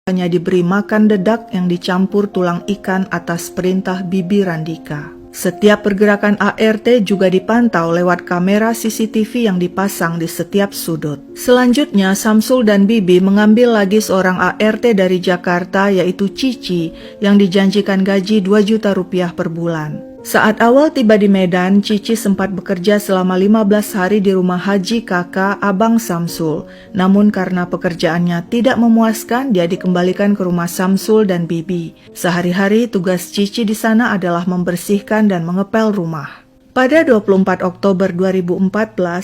hanya diberi makan dedak yang dicampur tulang ikan atas perintah Bibi Randika. Setiap pergerakan ART juga dipantau lewat kamera CCTV yang dipasang di setiap sudut. Selanjutnya, Samsul dan Bibi mengambil lagi seorang ART dari Jakarta, yaitu Cici, yang dijanjikan gaji 2 juta rupiah per bulan. Saat awal tiba di Medan, Cici sempat bekerja selama 15 hari di rumah haji kakak Abang Samsul. Namun karena pekerjaannya tidak memuaskan, dia dikembalikan ke rumah Samsul dan Bibi. Sehari-hari tugas Cici di sana adalah membersihkan dan mengepel rumah. Pada 24 Oktober 2014,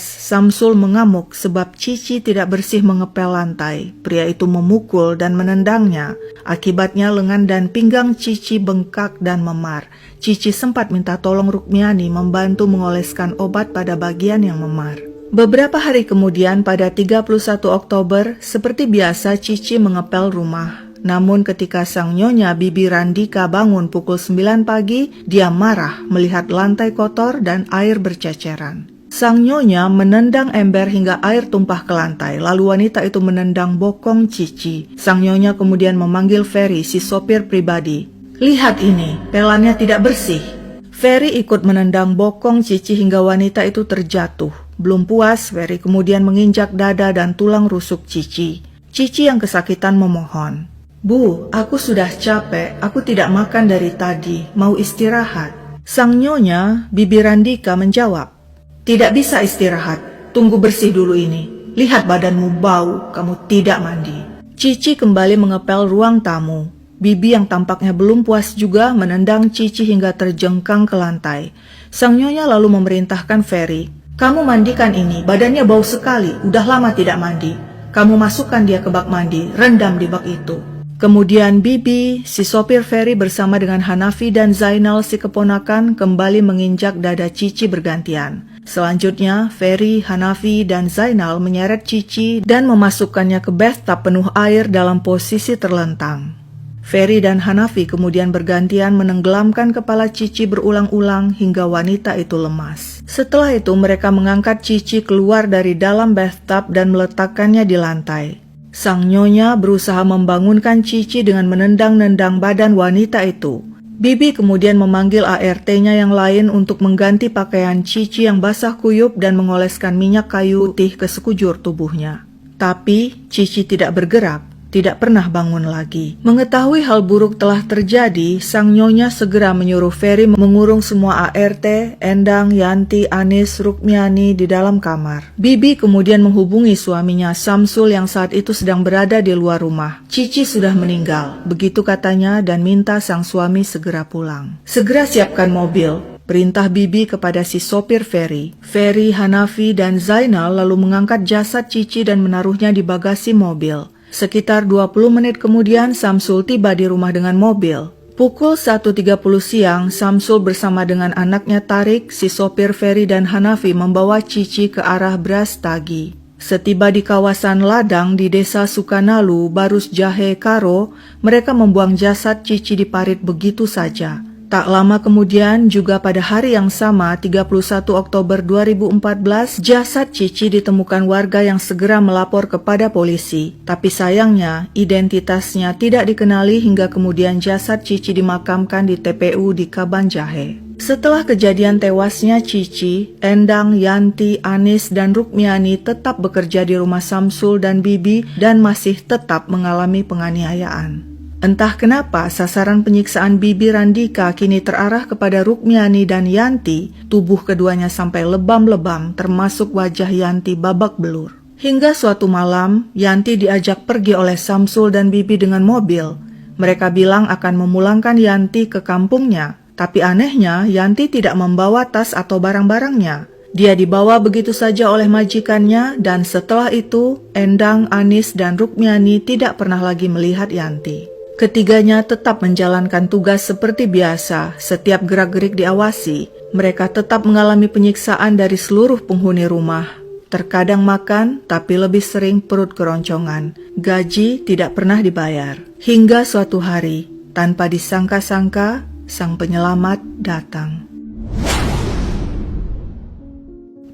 Samsul mengamuk sebab Cici tidak bersih mengepel lantai. Pria itu memukul dan menendangnya. Akibatnya lengan dan pinggang Cici bengkak dan memar. Cici sempat minta tolong Rukmiani membantu mengoleskan obat pada bagian yang memar. Beberapa hari kemudian pada 31 Oktober, seperti biasa Cici mengepel rumah. Namun ketika sang nyonya Bibi Randika bangun pukul 9 pagi, dia marah melihat lantai kotor dan air berceceran. Sang nyonya menendang ember hingga air tumpah ke lantai, lalu wanita itu menendang bokong Cici. Sang nyonya kemudian memanggil Ferry, si sopir pribadi. "Lihat ini, pelannya tidak bersih." Ferry ikut menendang bokong Cici hingga wanita itu terjatuh. Belum puas, Ferry kemudian menginjak dada dan tulang rusuk Cici. Cici yang kesakitan memohon, "Bu, aku sudah capek, aku tidak makan dari tadi, mau istirahat." Sang nyonya, Bibi Randika menjawab, "Tidak bisa istirahat, tunggu bersih dulu ini. Lihat badanmu bau, kamu tidak mandi." Cici kembali mengepel ruang tamu. Bibi yang tampaknya belum puas juga menendang Cici hingga terjengkang ke lantai. Sang nyonya lalu memerintahkan Ferry, "Kamu mandikan ini, badannya bau sekali, udah lama tidak mandi. Kamu masukkan dia ke bak mandi, rendam di bak itu." Kemudian Bibi, si sopir Ferry bersama dengan Hanafi dan Zainal si keponakan kembali menginjak dada Cici bergantian. Selanjutnya, Ferry, Hanafi, dan Zainal menyeret Cici dan memasukkannya ke bathtub penuh air dalam posisi terlentang. Ferry dan Hanafi kemudian bergantian menenggelamkan kepala Cici berulang-ulang hingga wanita itu lemas. Setelah itu mereka mengangkat Cici keluar dari dalam bathtub dan meletakkannya di lantai. Sang nyonya berusaha membangunkan Cici dengan menendang-nendang badan wanita itu. Bibi kemudian memanggil ART-nya yang lain untuk mengganti pakaian Cici yang basah kuyup dan mengoleskan minyak kayu putih ke sekujur tubuhnya. Tapi Cici tidak bergerak, tidak pernah bangun lagi. Mengetahui hal buruk telah terjadi, sang nyonya segera menyuruh Ferry mengurung semua ART, Endang, Yanti, Anis, Rukmiani di dalam kamar. Bibi kemudian menghubungi suaminya Samsul yang saat itu sedang berada di luar rumah. "Cici sudah meninggal," begitu katanya, dan minta sang suami segera pulang. "Segera siapkan mobil," perintah Bibi kepada si sopir Ferry. Ferry, Hanafi, dan Zainal lalu mengangkat jasad Cici dan menaruhnya di bagasi mobil. Sekitar 20 menit kemudian Samsul tiba di rumah dengan mobil. Pukul 1.30 siang, Samsul bersama dengan anaknya Tarik, si sopir Ferry dan Hanafi membawa Cici ke arah Brastagi. Setiba di kawasan ladang di desa Sukanalu, Barus Jahe Karo, mereka membuang jasad Cici di parit begitu saja. Tak lama kemudian, juga pada hari yang sama, 31 Oktober 2014, jasad Cici ditemukan warga yang segera melapor kepada polisi. Tapi sayangnya, identitasnya tidak dikenali hingga kemudian jasad Cici dimakamkan di TPU di Kabanjahe. Setelah kejadian tewasnya Cici, Endang, Yanti, Anis, dan Rukmiani tetap bekerja di rumah Samsul dan Bibi dan masih tetap mengalami penganiayaan. Entah kenapa sasaran penyiksaan Bibi Randika kini terarah kepada Rukmiani dan Yanti. Tubuh keduanya sampai lebam-lebam, termasuk wajah Yanti babak belur. Hingga suatu malam, Yanti diajak pergi oleh Samsul dan Bibi dengan mobil. Mereka bilang akan memulangkan Yanti ke kampungnya. Tapi anehnya, Yanti tidak membawa tas atau barang-barangnya. Dia dibawa begitu saja oleh majikannya, dan setelah itu, Endang, Anis, dan Rukmiani tidak pernah lagi melihat Yanti. Ketiganya tetap menjalankan tugas seperti biasa, setiap gerak-gerik diawasi. Mereka tetap mengalami penyiksaan dari seluruh penghuni rumah. Terkadang makan, tapi lebih sering perut keroncongan. Gaji tidak pernah dibayar. Hingga suatu hari, tanpa disangka-sangka, sang penyelamat datang.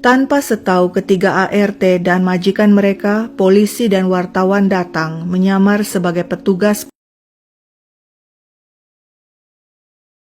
Tanpa setahu ketiga ART dan majikan mereka, polisi dan wartawan datang menyamar sebagai petugas